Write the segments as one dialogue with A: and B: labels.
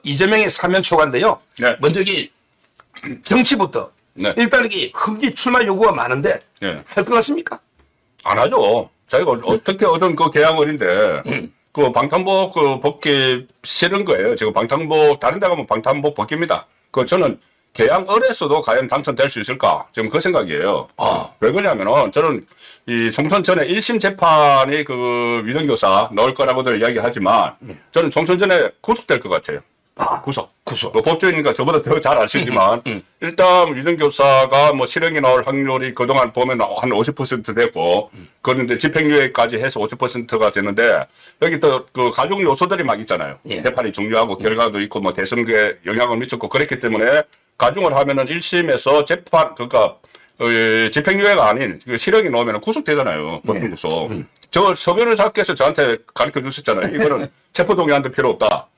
A: 이재명의 사면 초과인데요.
B: 네.
A: 먼저 이 정치부터
B: 네.
A: 일단 이게 흠지 출마 요구가 많은데
B: 네.
A: 할 것 같습니까?
B: 안 하죠. 자기가 어떻게 얻은 그 계양을인데 그 방탄복 그 벗기 싫은 거예요. 지금 방탄복 다른 데 가면 방탄복 벗깁니다. 그 저는 계양을에서도 과연 당선될 수 있을까? 지금 그 생각이에요. 왜 그러냐면은 저는 이 총선 전에 1심 재판이 그 위정교사 넣을 거라고들 이야기하지만 저는 총선 전에 구속될 것 같아요. 구속. 뭐 법조인이니까 저보다 더 잘 아시지만 일단 위정교사가 뭐 실형이 나올 확률이 그동안 보면 한 50% 됐고 그런데 집행유예까지 해서 50%가 되는데 여기 또 그 가족 요소들이 막 있잖아요.
A: 예.
B: 재판이 중요하고 결과도 있고 뭐 대선거에 영향을 미쳤고 그랬기 때문에 가중을 하면은 1심에서 재판 그러니까 집행유예가 아닌 그 실형이 나오면 구속되잖아요. 보통 구속. 저 서변을 작께서 저한테 가르쳐 주셨잖아요. 이거는 체포동의안도 필요 없다.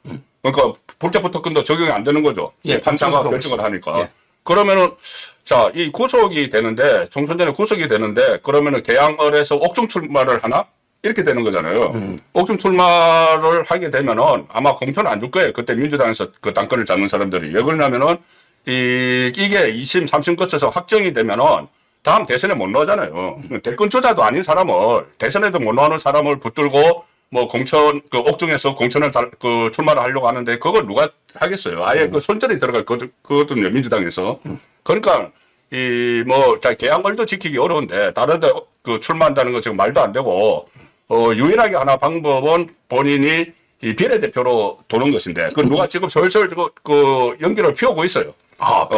B: 그러니까 불체포 특권도 적용이 안 되는 거죠.
A: 예,
B: 판사가 결정을 하니까.
A: 예.
B: 그러면은 자, 이 구속이 되는데 총선 전에 구속이 되는데 그러면은 계양을에서 옥중 출마를 하나? 이렇게 되는 거잖아요. 옥중 출마를 하게 되면은 아마 공천 안 줄 거예요. 그때 민주당에서 그 당권을 잡는 사람들이. 왜 그러냐면은 이게 2심, 3심 거쳐서 확정이 되면은 다음 대선에 못 나오잖아요. 대권 주자도 아닌 사람을 대선에도 못 나오는 사람을 붙들고 뭐 공천 그 옥중에서 공천을 그 출마를 하려고 하는데 그걸 누가 하겠어요? 아예 그 손절이 들어갈 거거든요. 민주당에서. 그러니까 이 뭐 자 계양을도 지키기 어려운데 다른데 그 출마한다는 거 지금 말도 안 되고 유일하게 하나 방법은 본인이 이 비례대표로 도는 것인데 그 누가 지금 슬슬 그 연기를 피우고 있어요.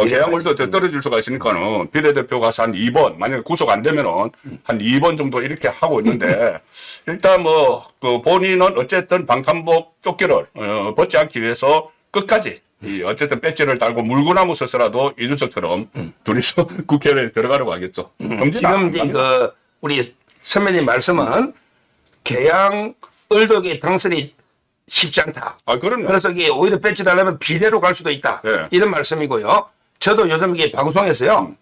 B: 계양을도 떨어질 수가 있으니까는 비례대표 가서 한 2번, 만약에 구속 안 되면은 한 2번 정도 이렇게 하고 있는데 일단 뭐 그 본인은 어쨌든 방탄복 조끼를 벗지 않기 위해서 끝까지 이 어쨌든 배지를 달고 물구나무 서서라도 이준석처럼 둘이서 국회에 들어가려고 하겠죠.
A: 지금 이제 그 우리 선배님 말씀은 계양 을독의 당선이 쉽지 않다.
B: 그럼요.
A: 그래서 이게 오히려 배치 달라면 비례로 갈 수도 있다.
B: 네.
A: 이런 말씀이고요. 저도 요즘 이게 방송에서요.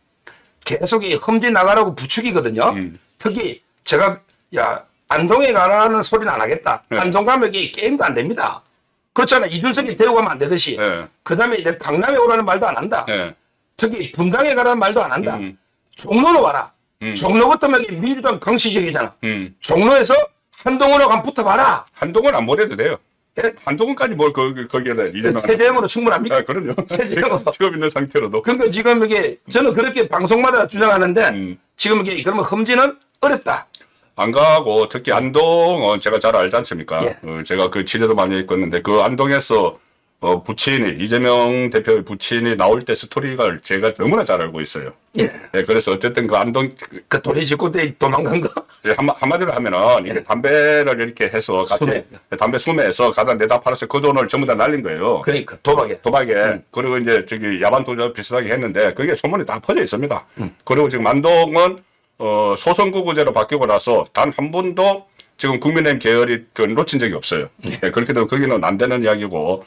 A: 계속 이 험지 나가라고 부추기거든요. 특히 제가 야 안동에 가라는 소리는 안 하겠다.
B: 네.
A: 안동 가면 이게 게임도 안 됩니다. 그렇잖아요. 이준석이 데리고 가면 안 되듯이.
B: 네.
A: 그다음에 내 강남에 오라는 말도 안 한다.
B: 네.
A: 특히 분당에 가라는 말도 안 한다. 종로로 와라. 종로부터 막 민주당 강시적이잖아. 종로에서 한동훈하고 한번 붙어봐라.
B: 한동훈 안 보내도 돼요.
A: 예?
B: 한동훈까지 뭘 거기에다 이재명
A: 최재형으로 충분합니까?
B: 그럼요.
A: 최재형으로.
B: 지금 있는 상태로도.
A: 그러니까 지금 이게 저는 그렇게 방송마다 주장하는데 지금 이게 그러면 험지는 어렵다.
B: 안 가고 특히 안동은 제가 잘 알지 않습니까?
A: 예.
B: 제가 그 취재도 많이 했었는데 그 안동에서 부친이 이재명 대표의 부친이 나올 때 스토리가 제가 너무나 잘 알고 있어요.
A: 예.
B: 예, 그래서 어쨌든 그 안동
A: 그 도리 짓고 때 도망간 거.
B: 예, 한마디로 하면은 이게 담배를 이렇게 해서
A: 수매.
B: 담배 수매해서 가다 내다 팔아서 그 돈을 전부 다 날린 거예요.
A: 그러니까 도박에.
B: 그리고 이제 저기 야반 도전 비슷하게 했는데 그게 소문이 다 퍼져 있습니다. 그리고 지금 안동은 소선거구제로 바뀌고 나서 단 한 번도 지금 국민의힘 계열이 놓친 적이 없어요. 예, 그렇게 되면 거기는 안 되는 이야기고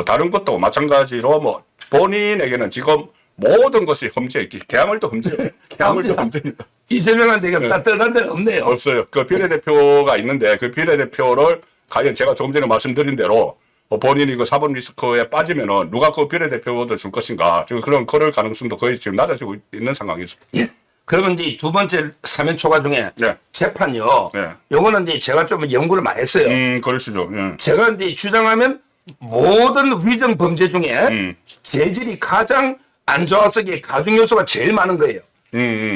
B: 다른 것도 마찬가지로 뭐 본인에게는 지금 모든 것이 험지에 계양을도 험지예요. 계양을도 험지입니다.
A: 이재명한테 따뜻한 데는 없네요.
B: 없어요. 그 비례대표가 있는데 그 비례대표를 과연 제가 조금 전에 말씀드린 대로 본인이 그 사법 리스크에 빠지면은 누가 그 비례대표도 줄 것인가 지금 그럴 가능성도 거의 지금 낮아지고 있는 상황이죠.
A: 예. 그러면 이제 두 번째 사면 초과 중에
B: 네.
A: 재판요.
B: 네.
A: 요거는 이제 제가 좀 연구를 많이 했어요.
B: 그러시죠. 예.
A: 제가 이제 주장하면 모든 위정 범죄 중에 재질이 가장 안 좋아서 이게 가중 요소가 제일 많은 거예요.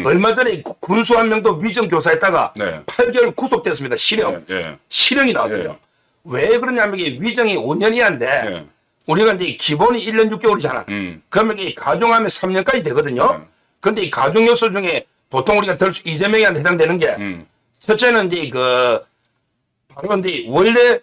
A: 얼마 전에 군수 한 명도 위정 교사했다가
B: 네.
A: 8개월 구속됐습니다. 실형.
B: 예.
A: 실형이 나왔어요.
B: 예.
A: 왜 그러냐면 이게 위정이 5년 이하인데
B: 예.
A: 우리가 이제 기본이 1년 6개월이잖아. 그러면 이게 가중하면 3년까지 되거든요. 근데 이 가중 요소 중에 보통 우리가 이재명이한테 해당되는 게 첫째는 이제 바로 이제 원래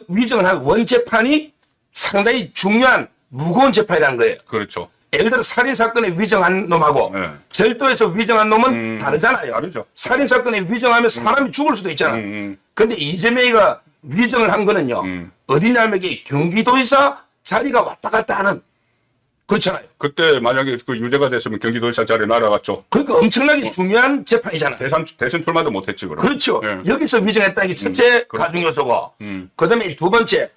A: 위정을 한 원재판이 상당히 중요한 무거운 재판이라는 거예요.
B: 그렇죠.
A: 예를 들어 살인사건에 위정한 놈하고
B: 네.
A: 절도에서 위정한 놈은 다르잖아요.
B: 다르죠.
A: 살인사건에 위정하면 사람이 죽을 수도 있잖아. 근데 이재명이가 위정을 한 거는요. 어디냐면 이게 경기도지사 자리가 왔다 갔다 하는 그렇잖아요.
B: 그때 만약에 그 유죄가 됐으면 경기도지사 자리에 날아갔죠.
A: 그러니까 엄청나게 중요한 재판이잖아.
B: 대선 출마도 못했지 그럼.
A: 그렇죠.
B: 예.
A: 여기서 위정했다는 게 첫째 가중 요소고 그다음에 두 번째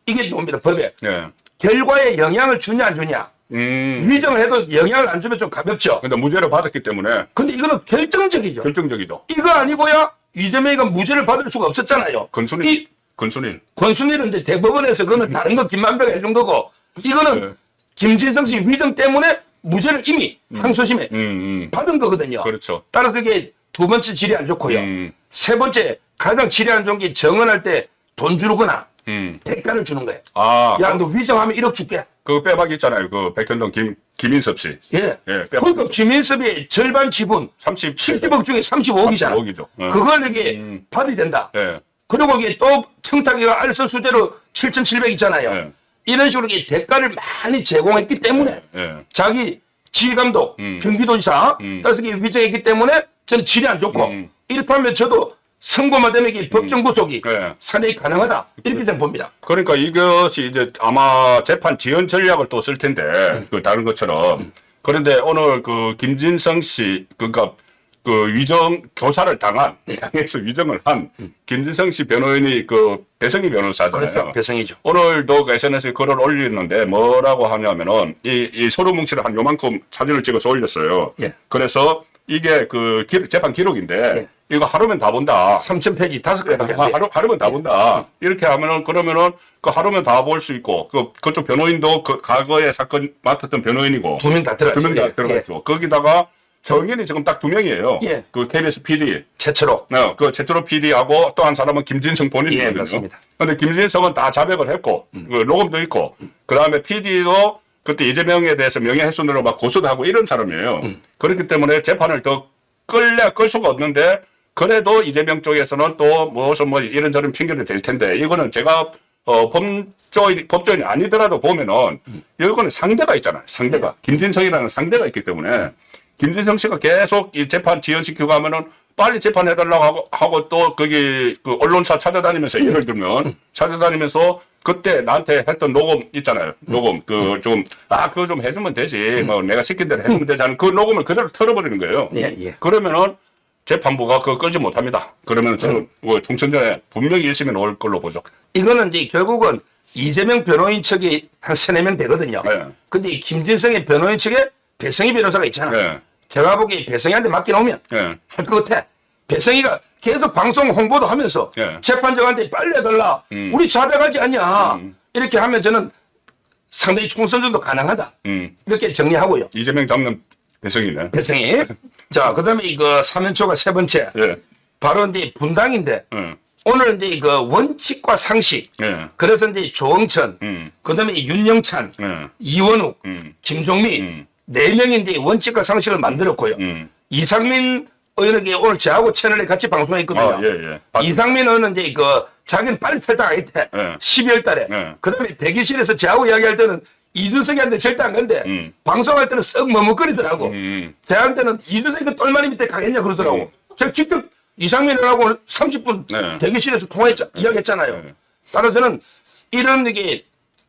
A: 이게 나옵니다, 법에.
B: 예.
A: 결과에 영향을 주냐 안 주냐. 위정을 해도 영향을 안 주면 좀 가볍죠.
B: 근데 무죄를 받았기 때문에
A: 근데 이거는 결정적이죠.
B: 결정적이죠.
A: 이거 아니고야 이재명이가 무죄를 받을 수가 없었잖아요.
B: 권순일.
A: 권순일은 이제 대법원에서 그거는 다른 거 김만배가 해준 거고, 이거는
B: 네.
A: 김진성 씨 위정 때문에 무죄를 이미 항소심에 받은 거거든요.
B: 그렇죠.
A: 따라서 이게 두 번째 질이 안 좋고요. 세 번째 가장 질이 안 좋은 게 정언할 때 돈 주거나 대가를 주는 거예요.
B: 아,
A: 야, 너 위정하면 1억 줄게.
B: 그 빼박 있잖아요. 그 백현동 김인섭 씨.
A: 예.
B: 빼박.
A: 그러니까 김인섭의 절반 지분 70억 중에 35억이잖아.
B: 35억이죠.
A: 그걸 이게 받아야 된다.
B: 예.
A: 그리고 이게 또 청탁이가 알선수대로 7,700 있잖아요.
B: 예.
A: 이런 식으로 이게 대가를 많이 제공했기 때문에
B: 예.
A: 자기 지휘감독, 경기도지사 따라서 이게 위정했기 때문에 저는 질이 안 좋고 이렇다면 저도 선고만 되면 이게 법정 구속이
B: 예.
A: 상당히 가능하다. 이렇게 저는 봅니다.
B: 그러니까 이것이 이제 아마 재판 지연 전략을 또 쓸 텐데, 그 다른 것처럼. 그런데 오늘 그 김진성 씨, 그러니까 그 위정 교사를 당해서 위정을 한 김진성 씨 변호인이 그 배성희 변호사잖아요.
A: 그렇죠. 배성이죠.
B: 오늘도 그 SNS에 글을 올리는데 뭐라고 하냐면은 이 소루 뭉치를 한 요만큼 사진을 찍어서 올렸어요.
A: 예.
B: 그래서 이게 그 재판 기록인데
A: 예.
B: 이거 하루면 다 본다.
A: 3,000페이지 5개.
B: 하루면 다 본다. 이렇게 하면은 그러면은 그 하루면 다 볼 수 있고 그쪽 변호인도 그 과거에 사건 맡았던 변호인이고
A: 2명 다 들어갔죠.
B: 두 명 다
A: 예.
B: 들어갔죠. 거기다가 정인이 지금 딱 2명이에요.
A: 예.
B: 그 KBS PD.
A: 최초로.
B: 그 최초로 PD하고 또 한 사람은 김진성 본인이거든요.
A: 예, 맞습니다.
B: 근데 김진성은 다 자백을 했고 그 녹음도 있고 그다음에 PD도 그때 이재명에 대해서 명예훼손으로 막 고소도 하고 이런 사람이에요. 그렇기 때문에 재판을 더 끌 수가 없는데 그래도 이재명 쪽에서는 또 무슨 뭐 이런저런 핑계를 댈 텐데 이거는 제가 법조인이 아니더라도 보면은 이거는 상대가 있잖아요. 상대가. 김진성이라는 상대가 있기 때문에 김진성 씨가 계속 이 재판 지연시키고 하면은 빨리 재판해달라고 하고 또 거기 그 언론사 찾아다니면서 예를 들면 찾아다니면서 그때 나한테 했던 녹음 있잖아요. 녹음 그거 좀 해주면 되지. 뭐 내가 시킨 대로 해주면 되지 하는 그 녹음을 그대로 털어버리는 거예요.
A: 예.
B: 그러면은 재판부가 그거 끌지 못합니다. 그러면 저는 총선 전에 분명히 1심에 나올 걸로 보죠.
A: 이거는 이제 결국은 이재명 변호인 측이 한 3-4명 되거든요.
B: 네.
A: 근데 이 김진성의 변호인 측에 배성희 변호사가 있잖아.
B: 네.
A: 제가 보기에 배성희한테 맡겨놓으면
B: 네.
A: 할 것 같아. 배성희가 계속 방송 홍보도 하면서
B: 네.
A: 재판장한테 빨리 해달라. 우리 자백하지 않냐. 이렇게 하면 저는 상당히 총선전도 가능하다. 이렇게 정리하고요.
B: 이재명 잡는 배성이네.
A: 배성희. 자, 그 다음에 이거 사면초가 세 번째.
B: 예.
A: 바로 이제 분당인데
B: 예.
A: 오늘 이제 그 원칙과 상식.
B: 예.
A: 그래서 이제 조응천, 그다음에 윤영찬,
B: 예.
A: 이원욱, 김종미 4명이 이제 원칙과 상식을 만들었고요. 이상민 의원에게 오늘 저하고 채널에 같이 방송했거든요.
B: 아, 예.
A: 이상민 의원은 이제 그 자기는 빨리 탈당하겠대.
B: 예.
A: 12월 달에.
B: 예.
A: 그다음에 대기실에서 저하고 이야기할 때는 이준석이한테 절대 안 간대. 방송할 때는 썩 머뭇거리더라고. 저한테는 이준석이 똘마니 밑에 가겠냐 그러더라고. 제가 직접 이상민하고 30분
B: 네.
A: 대기실에서 이야기했잖아요.
B: 네.
A: 따라서 저는 이런 게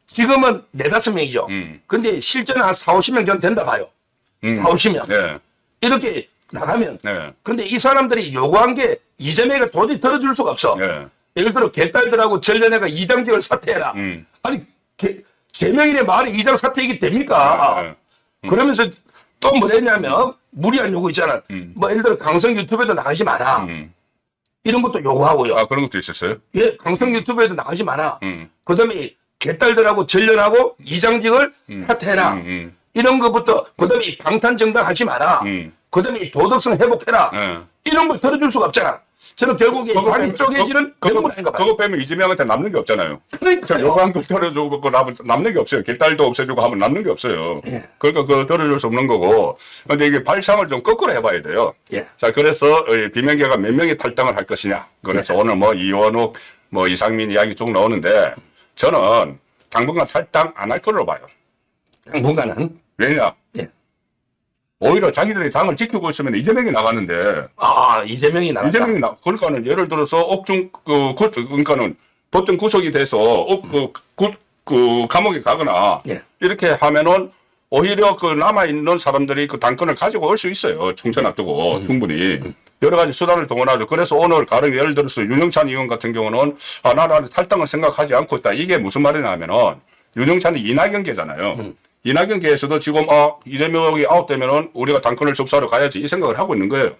A: 지금은 4-5명이죠. 근데 실제는 한 4-50명 정도 된다 봐요. 4-50명.
B: 예.
A: 이렇게 나가면.
B: 네.
A: 근데 이 사람들이 요구한 게 이재명이가 도저히 들어줄 수가 없어.
B: 예.
A: 예를 들어 개딸들하고 전련회가 이장직을 사퇴해라. 아니 재명인의 말이 이장 사퇴이기 됩니까? 그러면서 또 뭐랬냐면 무리한 요구 있잖아. 뭐 예를 들어 강성 유튜브에도 나가지 마라. 이런 것도 요구하고요.
B: 아, 그런 것도 있었어요?
A: 예, 강성 유튜브에도 나가지 마라. 그다음에 개딸들하고 전련하고 이장직을 사퇴해라. 이런 것부터 그다음에 방탄정당 하지 마라. 그다음에 도덕성 회복해라. 이런 걸 들어줄 수가 없잖아. 저는 결국에 다리 쪼개지는 대부분 아닌가 봐요.
B: 그거 빼면 이재명한테 남는 게 없잖아요. 저
A: 그러니까요.
B: 요구한 걸 들어주고 남는 게 없어요. 개딸도 없애주고 하면 남는 게 없어요. 그러니까 그거 들어줄 수 없는 거고. 근데 이게 발상을 좀 거꾸로 해봐야 돼요.
A: 예.
B: 자, 그래서 비명계가 몇 명이 탈당을 할 것이냐. 그래서 오늘 뭐 이원욱, 뭐 이상민 이야기 쭉 나오는데 저는 당분간 탈당 안 할 걸로 봐요.
A: 당분간은.
B: 왜냐?
A: 예.
B: 오히려 자기들이 당을 지키고 있으면 이재명이 나가는데
A: 이재명이 나갔다.
B: 그러니까는 예를 들어서 그러니까는 법정 구속이 돼서 감옥에 가거나
A: 예.
B: 이렇게 하면은 오히려 그 남아 있는 사람들이 그 당권을 가지고 올 수 있어요. 총선 앞두고 충분히. 여러 가지 수단을 동원하죠. 그래서 오늘 가령 예를 들어서 윤영찬 의원 같은 경우는 나는 탈당을 생각하지 않고 있다. 이게 무슨 말이냐 하면은 윤영찬이 이낙연계잖아요. 이낙연계에서도 지금 이재명이 아웃되면은 우리가 당권을 접수하러 가야지 이 생각을 하고 있는 거예요.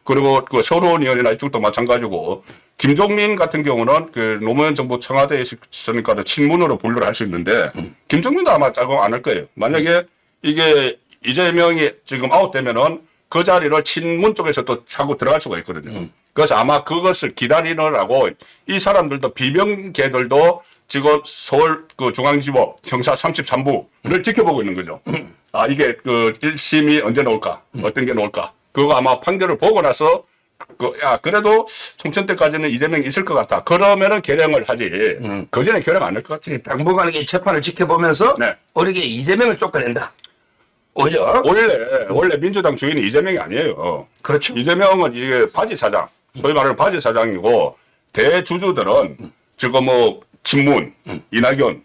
B: 그리고 그 서로원 의원이나 이쪽도 마찬가지고 김종민 같은 경우는 그 노무현 정부 청와대에 있으니까 친문으로 분류를 할 수 있는데 김종민도 아마 작용 안 할 거예요. 만약에 이게 이재명이 지금 아웃되면은 그 자리를 친문 쪽에서 또 차고 들어갈 수가 있거든요. 그래서 아마 그것을 기다리느라고 이 사람들도 비명계들도 지금 서울 그 중앙지법 형사 33부를 지켜보고 있는 거죠. 이게 그 1심이 언제 나올까? 어떤 게 나올까? 그거 아마 판결을 보고 나서 그래도 총선 때까지는 이재명이 있을 것 같다. 그러면은 결행을 하지. 그 전에 결행 안 할 것 같지.
A: 당분간 재판을 지켜보면서
B: 네.
A: 우리에게 이재명을 쫓아낸다. 오히려
B: 원래 민주당 주인이 이재명이 아니에요.
A: 그렇죠.
B: 이재명은 이게 바지 사장, 소위 말하는 바지 사장이고 대주주들은 지금 뭐 친문, 이낙연,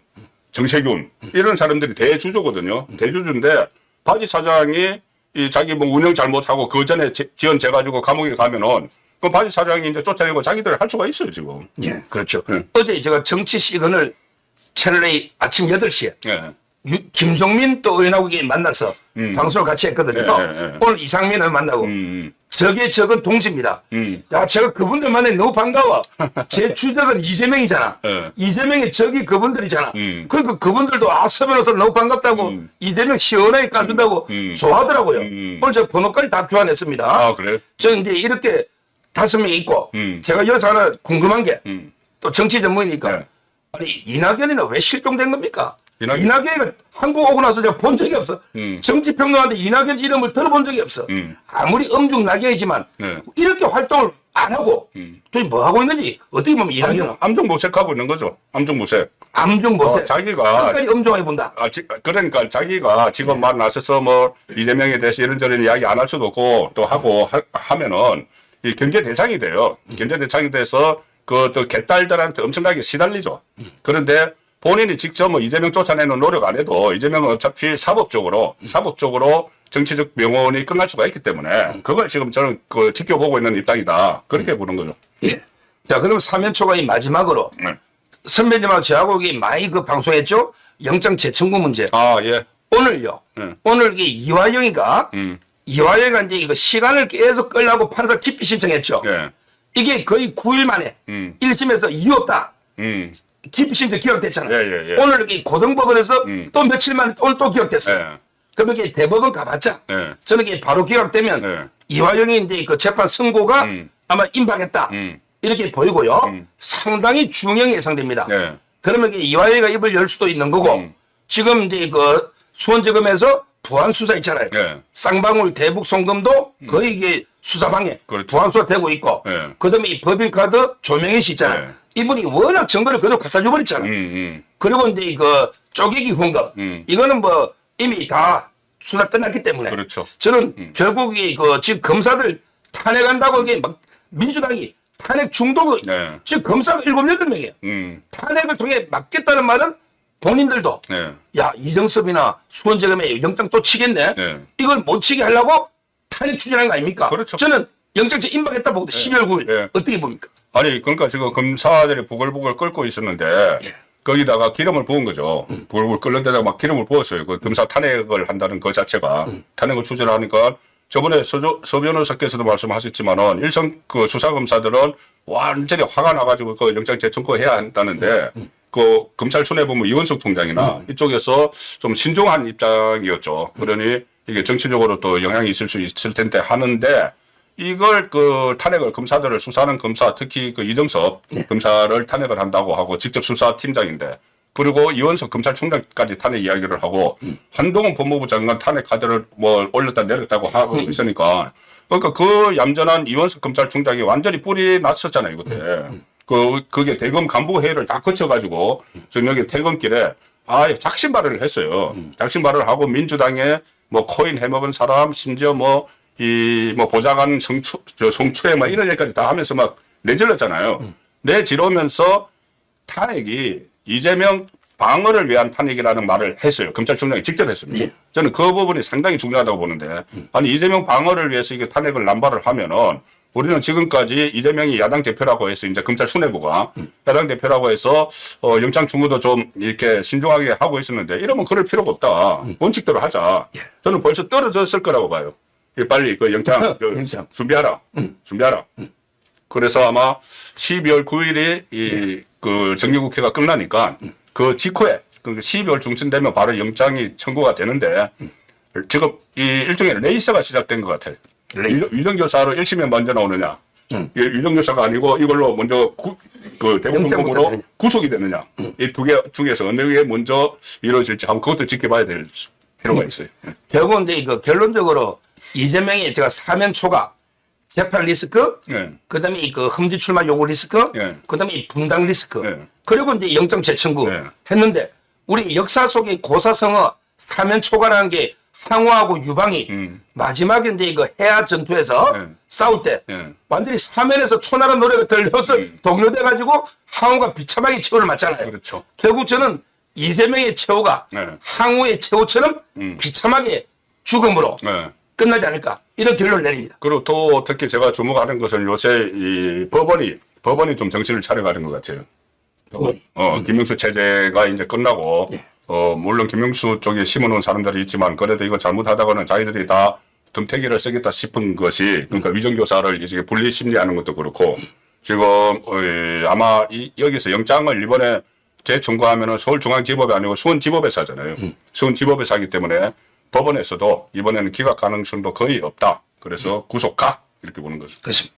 B: 정세균 이런 사람들이 대주주거든요. 대주주인데 바지 사장이 이 자기 뭐 운영 잘못하고 그 전에 지연 재가지고 감옥에 가면은 그 바지 사장이 이제 쫓아내고 자기들 할 수가 있어요 지금.
A: 예, 그렇죠. 어제 제가 정치 시간을 채널A 아침 8시에
B: 예.
A: 김종민 또 의원하고 만나서 방송을 같이 했거든요. 오늘 이상민 의원 만나고 적은 동지입니다. 야, 제가 그분들 만나니 너무 반가워. 제 주적은 이재명이잖아. 이재명의 적이 그분들이잖아. 그러니까 그분들도 서 변호사 너무 반갑다고 이재명 시원하게 까준다고 좋아하더라고요. 오늘 제가 번호까지 다 교환했습니다.
B: 그래요?
A: 저는 이제 이렇게 5명 있고 제가 여기서 하나 궁금한 게 또 정치 전문이니까 아니 이낙연이는 왜 실종된 겁니까? 이낙연이가 한국 오고 나서 제가 본 적이 없어. 정치평론가한테 이낙연 이름을 들어본 적이 없어. 아무리 엄중낙연이지만 이렇게 활동을 안 하고 도대체 뭐 하고 있는지 어떻게 보면 이낙연은
B: 암정모색하고 있는 거죠. 암정모색.
A: 암중모색.
B: 자기가
A: 끝까지 엄중하게 본다.
B: 그러니까 자기가 지금 말 나서서 뭐 이재명에 대해서 이런저런 이야기 안 할 수도 없고 또 하고 하면은 이 경제 대상이 돼요. 경제 대상이 돼서 그 또 개딸들한테 엄청나게 시달리죠. 그런데 본인이 직접 뭐 이재명 쫓아내는 노력 안 해도 이재명은 어차피 사법적으로 정치적 명운이 끝날 수가 있기 때문에 그걸 지금 저는 그 지켜보고 있는 입장이다. 그렇게 보는 거죠.
A: 예. 자, 그럼 사면초가 이 마지막으로 선배님하고 저하고 많이 그 방송했죠? 영장 재청구 문제.
B: 예.
A: 오늘요. 오늘 이화영이가 이화영이가 이제 이거 시간을 계속 끌려고 판사 기피 신청했죠.
B: 예.
A: 이게 거의 9일 만에 1심에서 이유 없다. 기피 신청 기각됐잖아.
B: 예.
A: 오늘 이 고등법원에서 또 며칠 만에 오늘 또 기각됐어요.
B: 예.
A: 그러면 이게 대법원 가봤자
B: 예.
A: 저는 이게 바로 기각되면 이화영이 이제 그 재판 선고가 아마 임박했다. 이렇게 보이고요. 상당히 중형이 예상됩니다. 그러면 이화영이가 입을 열 수도 있는 거고 지금 이제 그 수원지검에서 부안 수사 있잖아요. 쌍방울 대북 송금도 거의 이게 수사방에
B: 그렇죠.
A: 부안 수사 되고 있고 그다음에 이 법인카드 조명희 씨 있잖아요. 이분이 워낙 증거를 그대로 갖다 줘버렸잖아. 그리고 이제 그 쪼개기 훈금 이거는 뭐 이미 다 수사 끝났기 때문에
B: 그렇죠.
A: 저는 결국 그 지금 검사들 탄핵한다고 이게 막 민주당이 탄핵 중독을 지금 검사가 7, 8명이에요. 탄핵을 통해 막겠다는 말은 본인들도 야 이정섭이나 수원지검에 영장 또 치겠네. 이걸 못 치게 하려고 탄핵 추진한 거 아닙니까?
B: 그렇죠.
A: 저는 영장제 임박했다 보거든요. 12월 9일. 어떻게 봅니까?
B: 아니 그러니까 지금 검사들이 부글부글 끓고 있었는데 거기다가 기름을 부은 거죠. 부글부글 끓는 데다가 막 기름을 부었어요. 그 검사 탄핵을 한다는 그 자체가 탄핵을 추진하니까 저번에 서 변호사께서도 말씀하셨지만은 일선 그 수사검사들은 완전히 화가 나가지고 그 영장 재청구해야 한다는데 그 검찰 수뇌부무 이원석 총장이나 이쪽에서 좀 신중한 입장이었죠. 그러니 이게 정치적으로 또 영향이 있을 수 있을 텐데 하는데 이걸 그 탄핵을 검사들을 수사하는 검사 특히 그 이정섭 검사를 탄핵을 한다고 하고 직접 수사팀장인데 그리고 이원석 검찰총장까지 탄핵 이야기를 하고 한동훈 법무부 장관 탄핵 카드를 뭐 올렸다 내렸다고 하고 있으니까 그러니까 그 얌전한 이원석 검찰총장이 완전히 뿔이 났었잖아요 그때. 그게 대검 간부 회의를 다 거쳐가지고 저녁에 퇴근길에 작심 발언을 했어요. 작심 발언을 하고 민주당에 뭐 코인 해먹은 사람 심지어 뭐 보좌관 성추행 막 이런 얘기까지 다 하면서 막 내질렀잖아요. 내지르면서 탄핵이 이재명 방어를 위한 탄핵이라는 말을 했어요. 검찰총장이 직접 했습니다. 저는 그 부분이 상당히 중요하다고 보는데 아니 이재명 방어를 위해서 이게 탄핵을 남발을 하면은 우리는 지금까지 이재명이 야당 대표라고 해서 이제 검찰 수뇌부가 야당 대표라고 해서 영장 청구도 좀 이렇게 신중하게 하고 있었는데 이러면 그럴 필요가 없다. 원칙대로 하자. 저는 벌써 떨어졌을 거라고 봐요. 빨리 그 영장
A: 영장.
B: 준비하라. 준비하라. 그래서 아마 12월 9일이 그 정기국회가 끝나니까 그 직후에 그 12월 중순 되면 바로 영장이 청구가 되는데 지금 이 일종의 레이스가 시작된 것 같아요. 위정교사로 1심에 먼저 나오느냐, 위정교사가 아니고 이걸로 먼저 그 대법원으로 구속이 되느냐, 이 두 개 중에서 어느 게 먼저 이루어질지 한번 그것도 지켜봐야 될 필요가 있어요.
A: 결국은 이제 그 결론적으로 이재명의 제가 사면 초과 재판 리스크,
B: 네.
A: 그다음에 이 그 흠지 출마 요구 리스크,
B: 네.
A: 그다음에 이 분당 리스크,
B: 네.
A: 그리고 이제 영장 재청구
B: 네.
A: 했는데 우리 역사 속의 고사성어 사면 초과라는 게 항우하고 유방이 마지막에 이제 이거 해야 전투에서
B: 네.
A: 싸울 때
B: 네.
A: 완전히 사면에서 초나라 노래가 들려서 동요돼가지고 항우가 비참하게 최후를 맞잖아요.
B: 그렇죠.
A: 결국 저는 이재명의 최후가
B: 네.
A: 항우의 최후처럼 비참하게 죽음으로
B: 네.
A: 끝나지 않을까 이런 결론을 내립니다.
B: 그리고 또 특히 제가 주목하는 것은 요새 이 법원이 좀 정신을 차려가는 것 같아요.
A: 법원이.
B: 김명수 체제가 이제 끝나고, 물론 김명수 쪽에 심어놓은 사람들이 있지만, 그래도 이거 잘못하다가는 자기들이 다 덤태기를 쓰겠다 싶은 것이, 그러니까 위정교사를 이제 분리 심리하는 것도 그렇고, 지금, 아마 여기서 영장을 이번에 재청구하면은 서울중앙지법이 아니고 수원지법에서 하잖아요. 수원지법에서 하기 때문에 법원에서도 이번에는 기각 가능성도 거의 없다. 그래서 구속각 이렇게 보는 거죠.
A: 그렇습니다.